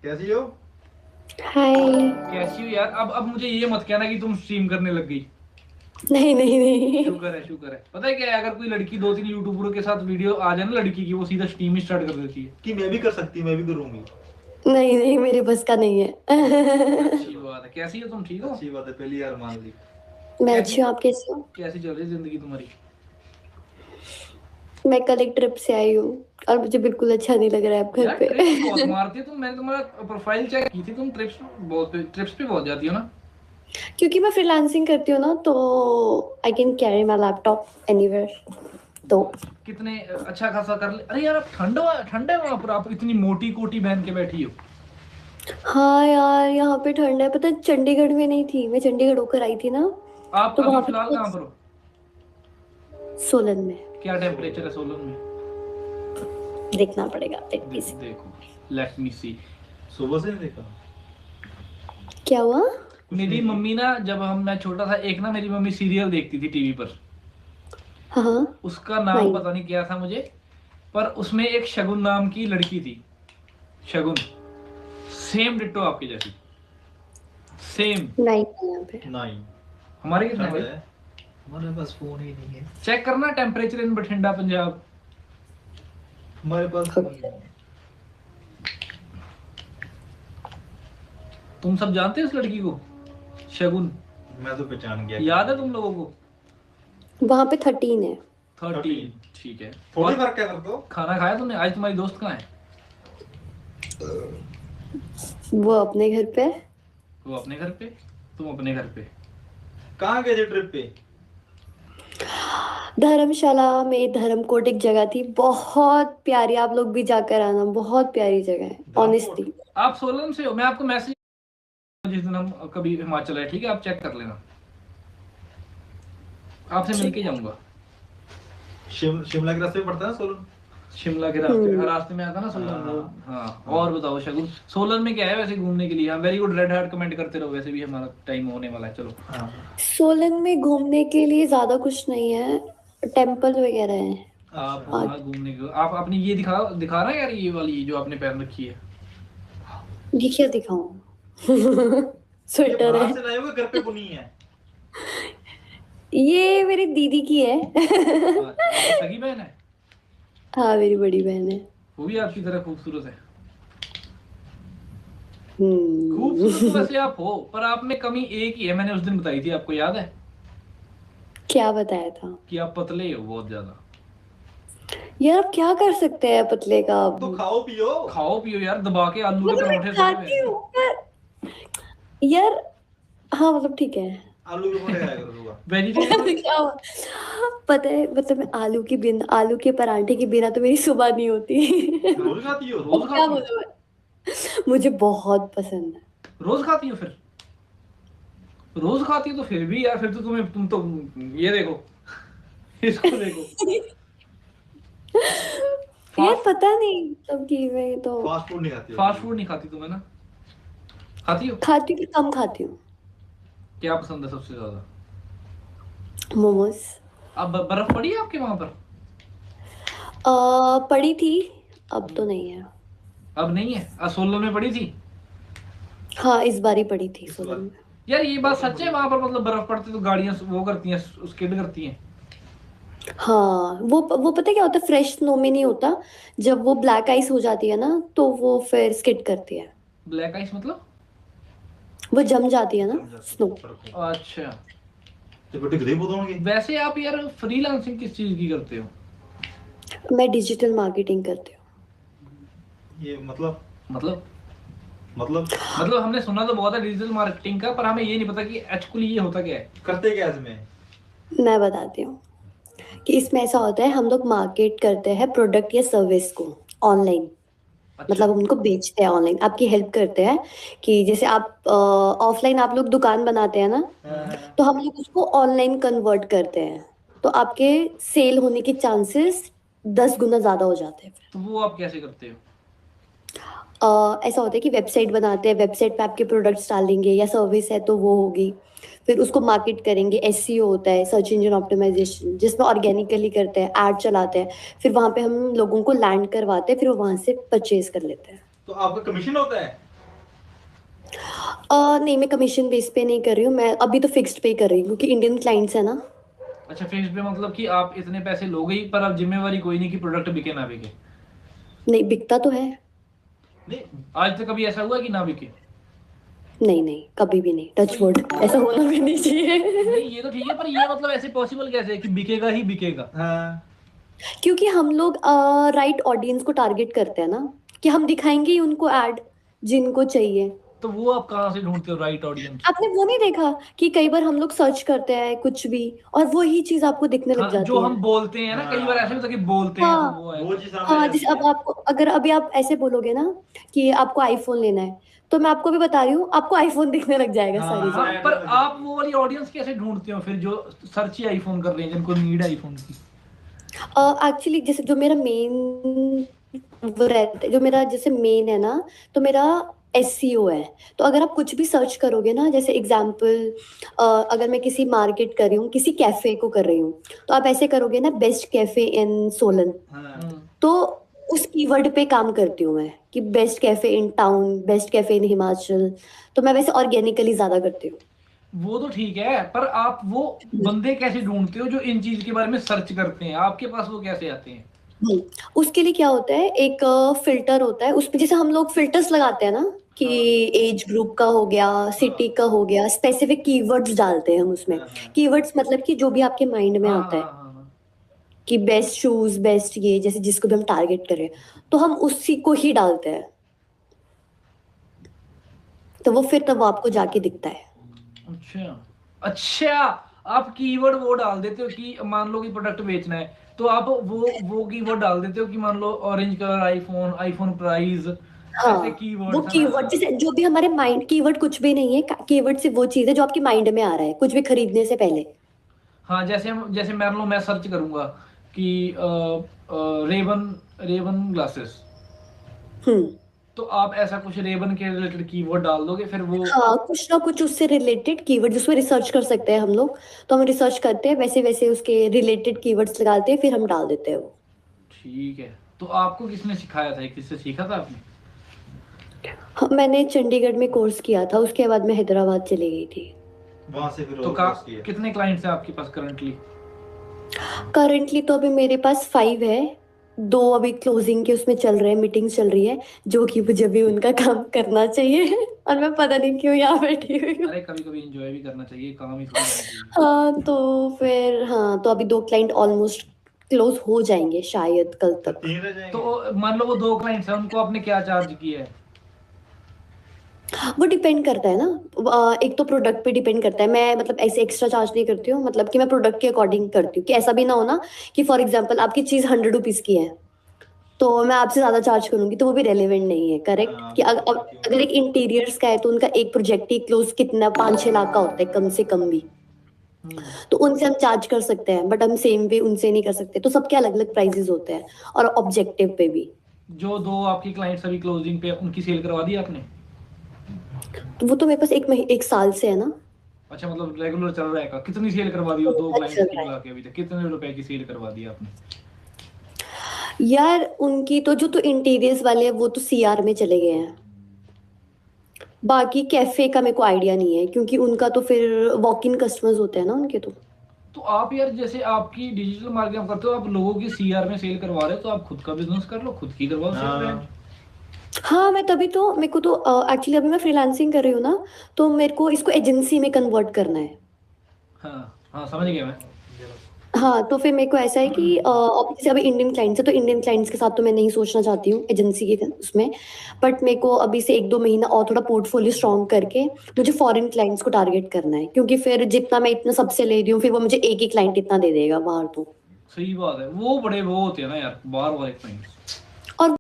कैसी हो? हाय। कैसी हो यार? अब मुझे ये मत कहना कि तुम स्ट्रीम करने लग गई। नहीं नहीं नहीं। शुक्र है, शुक्र है। पता है क्या है, अगर कोई लड़की दो तीन यूट्यूबरों के साथ वीडियो आ जाए ना लड़की की, वो सीधा स्ट्रीम ही स्टार्ट कर देती है। कि मैं भी कर सकती, मैं भी करूंगी। नहीं नहीं मेरे बस का नहीं है। अच्छी बात है। कैसी हो तुम? ठीक हो? अच्छी बात है, पहली यार मान ली। मैं कैसी अच्छी हूँ, आप कैसे हो? कैसी चल रही है जिंदगी तुम्हारी? मैं कल एक ट्रिप से आई हूँ और मुझे बिल्कुल अच्छा नहीं लग रहा है अब घर यार पे। ट्रिप्स बहुत मारती हो तुम। मैंने तुम्हारा प्रोफाइल चेक की थी, तुम ट्रिप्स पे बहुत जाती हो ना। क्योंकि मैं फ्रीलांसिंग करती हूँ ना, तो I can carry my laptop anywhere. तो कितने अच्छा खासा कर ले। अरे यार, अब ठंड है वहां पर, आप इतनी मोटी कोटी पहन के बैठी हो। हाँ यार, यहाँ पे ठंड है। पता है, चंडीगढ़ में नहीं थी, मैं चंडीगढ़ होकर आई थी ना, आप तो अभी वहां पे फिलहाल तो कहाँ पर हो? सोलन में। क्या टेम्परेचर है सोलन में? देखना पड़ेगा, लेट मी सी। देखो, लेट मी सी। सुबह से नहीं देखा। क्या हुआ? मेरी मम्मी ना, जब मैं छोटा था, एक ना मेरी मम्मी सीरियल देखती थी टीवी पर। हाँ हाँ। उसका नाम नहीं पता नहीं क्या था मुझे, पर उसमें एक शगुन नाम की लड़की थी। शगुन, सेम डिट्टो आपकी जैसी, सेम। नहीं नहीं यहाँ पे। नहीं। हमारे कितने ठंड भाई? है। हमारे पास फोन ही नहीं है। चेक करना टेम्परेचर इन बठिंडा पंजाब। हमारे पास फोन ही Okay. नहीं है। तुम सब जानते हो इस लड़की को, शगुन? मैं तो पहचान गया। याद है तुम लोगों को? वहां पे 13 है। 13, ठीक है। थोड़ी और फर्क है फिर तो। खाना खाया तुमने? आज तुम्हारी दोस्त कहाँ है? वो अपने घर पे है। वो अपने घर पे, तुम अपने घर पे। कहाँ गए थे ट्रिप पे? धर्मशाला में, धर्मकोट एक जगह थी, बहुत प्यारी। आप लोग भी जाकर आना, बहुत प्यारी जगह है धर्मकोट। ऑनेस्टली। आप सोलन से हो? मैं आपको मैसेज, जिस दिन हम कभी हिमाचल है, ठीक है, आप चेक कर लेना। आपसे मिलके जाऊंगा। शिमला के रास्ते में पड़ता है ना सोलन। शिमला के रास्ते में, हम्म। हर रास्ते में आता ना सोलन हाँ, वो। हाँ, हाँ। हाँ। और बताओ शगुन, सोलन में क्या है वैसे घूमने के लिए? हाँ, very good, red heart comment करते रहो। वैसे भी हमारा टाइम होने वाला है, चलो। हाँ। सोलन में घूमने के लिए ज्यादा कुछ नहीं है, टेम्पल वगैरह है। आप अच्छा। वहाँ घूमने के, आप अपनी ये दिखा रहा है यार, ये वाली जो आपने पहन रखी है। ये क्या दिखाऊं? ये स्वेटर बाहर है। से लाए हुए, घर पे बुनी है। ये मेरी दीदी की है। अच्छा, आपकी सगी बहन है? हाँ, मेरी बड़ी बहन है। वो भी आपकी तरह खूबसूरत है? खूबसूरत तो हम्म। वैसे आप हो, पर आप में कमी एक ही है, मैंने उस दिन बताई थी, आपको याद है? क्या बताया था? कि आप पतले हो बहुत ज्यादा। यार अब क्या कर सकते हैं पतले का अब? तो खाओ पियो। खाओ पियो यार, दबा के आलू के मतलब मैं परोठे सोचे हुए खाती हैं। हूँ यार। हाँ मतलब ठीक है। आलू के पराठे खाया करो सुबह। वेजिटेरियन हो? क्या हुआ? पता है, मतलब मैं आलू के पराठे के बिना तो मेरी सुबह नहीं होती। रोज खाती हो? अब रोज क्या खाती हो? बोलूं मैं, मुझे बहुत पसंद है। रोज खाती हो फिर? रोज खाती हो तो फिर भी यार, फिर तो तुम तो, ये देखो, इसको देखो। यार फास्ट पता नहीं, मतलब कि मैं तो फास्ट फूड नहीं खाती हो फास्ट कभी? फूड नहीं खाती तुम, है ना? खाती हो? खाती हूँ, पर कम खाती हूँ। क्या पसंद है सबसे ज्यादा? मोमोज। अब बर्फ पड़ी है आपके वहां पर? पड़ी थी, अब तो नहीं है। अब नहीं है? सोलन में पड़ी थी? हाँ, इस बार ही पड़ी थी इस सोलन बार में। यार ये बात बहुत सच है, बड़ी। वहां पर मतलब बर्फ पड़ती तो गाड़ियां वो करती हैं, स्किड करती हैं? हाँ, वो पता है क्या होता है, फ्रेश स्नो में नहीं होता। जब वो ब्लैक आइस हो जाती है ना, तो वो फिर स्किड करती है। ब्लैक आइस मतलब? वो जम जाती है ना, जम जाती स्नो। है बर्फ में। अच्छा। तो बेटे गरीब होंगे। वैसे आप यार फ्रीलांसिंग किस चीज की करते हो? मैं डिजिटल मार्केटिंग करती हूँ। ये मतलब। मतलब मतलब मतलब हमने सुना तो बहुत है डिजिटल मार्केटिंग का, पर हमें ये नहीं पता कि एक्चुअली ये होता क्या है। करते क्या इसमें? मैं बताती हूँ कि इसमें ऐसा होता है, हम लोग मार्केट करते हैं प्रोडक्ट या सर्विस को ऑनलाइन। अच्छा। मतलब हम उनको बेचते हैं ऑनलाइन, आपकी हेल्प करते हैं। कि जैसे आप ऑफलाइन आप लोग दुकान बनाते हैं ना, हाँ। तो हम लोग उसको ऑनलाइन कन्वर्ट करते हैं। तो आपके सेल होने के चांसेस 10 गुना ज्यादा हो जाते हैं। तो वो आप कैसे करते हो? ऐसा होता है कि वेबसाइट बनाते हैं, वेबसाइट पे आपके प्रोडक्ट्स डालेंगे या सर्विस है तो वो होगी। फिर उसको मार्केट करेंगे, एसईओ होता है, सर्च इंजन ऑप्टिमाइजेशन, जिसमें ऑर्गेनिकली करते हैं, ऐड चलाते हैं। फिर वहां पे हम लोगों को लैंड करवाते हैं, फिर वो वहां से परचेज कर लेते हैं। तो आपका कमीशन होता है? नहीं, मैं कमीशन बेस पे नहीं कर रही हूँ, मैं अभी तो फिक्स्ड पे कर रही हूँ क्योंकि इंडियन क्लाइंट्स है ना। अच्छा, फिक्स्ड पे मतलब कि आप इतने पैसे लोगे ही, पर अब जिम्मेवारी कोई नहीं कि प्रोडक्ट बिके ना बिके। नहीं, बिकता तो है। नहीं, आज तक कभी ऐसा हुआ कि ना बिके? नहीं नहीं, कभी भी नहीं, टच वुड, ऐसा होना भी नहीं चाहिए। नहीं, ये तो ठीक है, पर ये मतलब ऐसे पॉसिबल कैसे है कि बिकेगा ही बिकेगा? हाँ क्योंकि हम लोग राइट ऑडियंस को टारगेट करते हैं ना, कि हम दिखाएंगे ही उनको ऐड जिनको चाहिए। तो वो आप कहाँ से ढूंढते हो राइट ऑडियंस? आपने वो नहीं देखा कि कई बार हम लोग सर्च करते हैं कुछ भी और वो ही चीज आपको दिखने लग हाँ, जो जाती हम है। बोलते हैं ना, कई बार ऐसा भी होता है कि बोलते हैं तो हाँ वो है। वो चीज सामने हाँ, जैसे जाती अब है। आपको अगर अभी आप ऐसे बोलोगे ना कि आपको आईफोन लेना है, तो मैं आपको भी बता रही हूँ, आपको आईफोन दिखने लग जाएगा सारी हाँ हाँ, जगह। पर ऐड लग आप जाती है। वो वाली ऑडियंस कैसे ढूंढते हो फिर, जो सर्च ही आईफोन कर रहे हैं, जिनको नीड है आईफोन की? एक्चुअली जैसे जो मेरा मेन वो रहता है, जो मेरा जैसे मेन है ना, तो मेरा एसईओ है। तो अगर आप कुछ भी सर्च करोगे ना, जैसे एग्जांपल अगर मैं किसी मार्केट कर रही हूँ, किसी कैफे को कर रही हूँ, तो आप ऐसे करोगे ना, बेस्ट कैफे इन सोलन, हाँ तो उस कीवर्ड पे काम करती हूँ मैं कि best cafe in town, best cafe in Himachal. तो मैं वैसे ऑर्गेनिकली ज्यादा करती हूँ। वो तो ठीक है, पर आप वो बंदे कैसे ढूंढते हो जो इन चीज के बारे में सर्च करते हैं? आपके पास वो कैसे आते हैं? हम्म, उसके लिए क्या होता है, एक फिल्टर होता है उसमें, जैसे हम लोग फिल्टर्स लगाते हैं ना कि हाँ एज ग्रुप का हो गया, सिटी हाँ का हो गया, स्पेसिफिक कीवर्ड्स डालते हैं हम उसमें। हाँ हाँ कीवर्ड्स मतलब कि जो भी आपके माइंड में हाँ आता हाँ है हाँ हाँ। कि बेस्ट शूज, बेस्ट ये, जैसे जिसको भी हम टारगेट करें, तो हम उसी को ही डालते हैं। तो वो फिर तब वो आपको जाके दिखता है। अच्छा अच्छा, आप कीवर्ड वो डाल देते हो कि मान लो कि प्रोडक्ट बेचना है, तो आप वो कीवर्ड डाल देते हो कि मान लो orange colour iPhone, iPhone price, ऐसे हाँ, वो कीवर्ड्स है ना? कीवर्ड जैसे जो भी हमारे माइंड, कीवर्ड कुछ भी नहीं है, कीवर्ड सिर्फ वो चीज है जो आपके माइंड में आ रहा है कुछ भी खरीदने से पहले। हाँ, जैसे मान लो मैं सर्च करूंगा कि रेवन रेवन ग्लासेस, हम्म। तो आप ऐसा कुछ रेवन के रिलेटेड कीवर्ड डाल दोगे, फिर वो। हाँ, कुछ ना कुछ उससे रिलेटेड कीवर्ड जिसमें रिसर्च कर सकते हैं हम लोग, तो हम रिसर्च करते हैं, वैसे वैसे उसके रिलेटेड कीवर्ड्स लगाते हैं, फिर हम डाल देते हैं वो। ठीक है, तो आपको किसने सिखाया था, किससे सीखा था आपने? हाँ, मैंने चंडीगढ़ में कोर्स किया था, उसके बाद मैं हैदराबाद चली गई थी। वहां से फिर तो और का कोर्स किया। कितने क्लाइंट्स हैं आपके पास करंटली? करंटली तो अभी मेरे पास 5 है। 2 अभी क्लोजिंग के उसमें चल रहे हैं, मीटिंग्स चल रही है, जो कि मुझे भी उनका काम करना चाहिए। और मैं पता नहीं क्यों यहाँ बैठी हुई हूँ। अरे, कभी कभी एंजॉय भी करना चाहिए, काम ही थोड़ी करना चाहिए। हाँ तो फिर, हाँ तो अभी 2 क्लाइंट ऑलमोस्ट क्लोज हो जाएंगे शायद कल तो तक। 3 रह जाएंगे। तो मान लो वो 2 क्लाइंट्स हैं, उनको आपने क्या चार्ज किया है? वो डिपेंड करता है ना, एक तो प्रोडक्ट पे डिपेंड करता है। मैं मतलब ऐसे एक्स्ट्रा चार्ज नहीं करती हूँ, मतलब कि मैं प्रोडक्ट के अकॉर्डिंग करती हूँ, कि ऐसा भी ना हो ना कि फॉर एग्जांपल आपकी चीज़ 100 रुपीज़ की है, तो मैं आपसे ज़्यादा चार्ज करूंगी तो वो भी रेलेवेंट नहीं है, करेक्ट? हाँ कि बिल्कुल क्यों। अगर एक इंटीरियर्स का है तो उनका एक प्रोजेक्ट ही क्लोज कितना 5-6 लाख का होता है कम से कम भी। हम्म। तो उनसे हम चार्ज कर सकते हैं, बट हम सेम वे उनसे नहीं कर सकते, तो सबके अलग अलग प्राइजेस होते हैं, और ऑब्जेक्टिव पे भी। जो 2 आपकी क्लाइंट्स अभी क्लोजिंग पे, उनकी सेल करवा दी आपने? तो वो तो मेरे पास 1 साल से है ना। अच्छा, मतलब रेगुलर चल रहा है का? कितनी सेल करवा दी तो हो 2 अच्छा क्लाइंट्स चल की रहा मिला के? अभी तक कितने रुपए की सेल करवा दी आपने? है यार, उनकी तो जो तो इंटीरियर्स वाले हैं वो तो सीआर में चले गए हैं। बाकी कैफे का मेरे को आइडिया नहीं है, क्योंकि उनका तो फिर वॉक इन कस्टमर्स होते हैं ना उनके तो। तो आप यार, जैसे आपकी डिजिटल मार्केटिंग करते हो, आप लोगों की सीआर में सेल करवा रहे हो, तो आप खुद का बिजनेस कर लो, खुद की करवाओ सेल ब्रांड। हाँ हाँ, मैं तभी तो, मेरे को तो एक्चुअली अभी मैं फ्रीलांसिंग कर रही हूँ ना, तो मेरे को इसको एजेंसी में कन्वर्ट करना है। हाँ हाँ, समझ गया मैं। हाँ, तो फिर मेरे को ऐसा है कि जैसे अभी इंडियन क्लाइंट्स है, तो इंडियन क्लाइंट्स के साथ तो मैं नहीं सोचना चाहती हूँ एजेंसी के उसमें। बट मेरे को अभी से 1-2 महीना और थोड़ा पोर्टफोलियो स्ट्रॉन्ग करके मुझे फॉरेन क्लाइंट्स को टारगेट करना है, क्योंकि फिर जितना मैं इतना सबसे ले रही हूँ, फिर वो मुझे एक ही क्लाइंट इतना दे देगा बाहर तो। सही बात है, वो बड़े वो होते हैं ना यार, बाहर वाले क्लाइंट्स।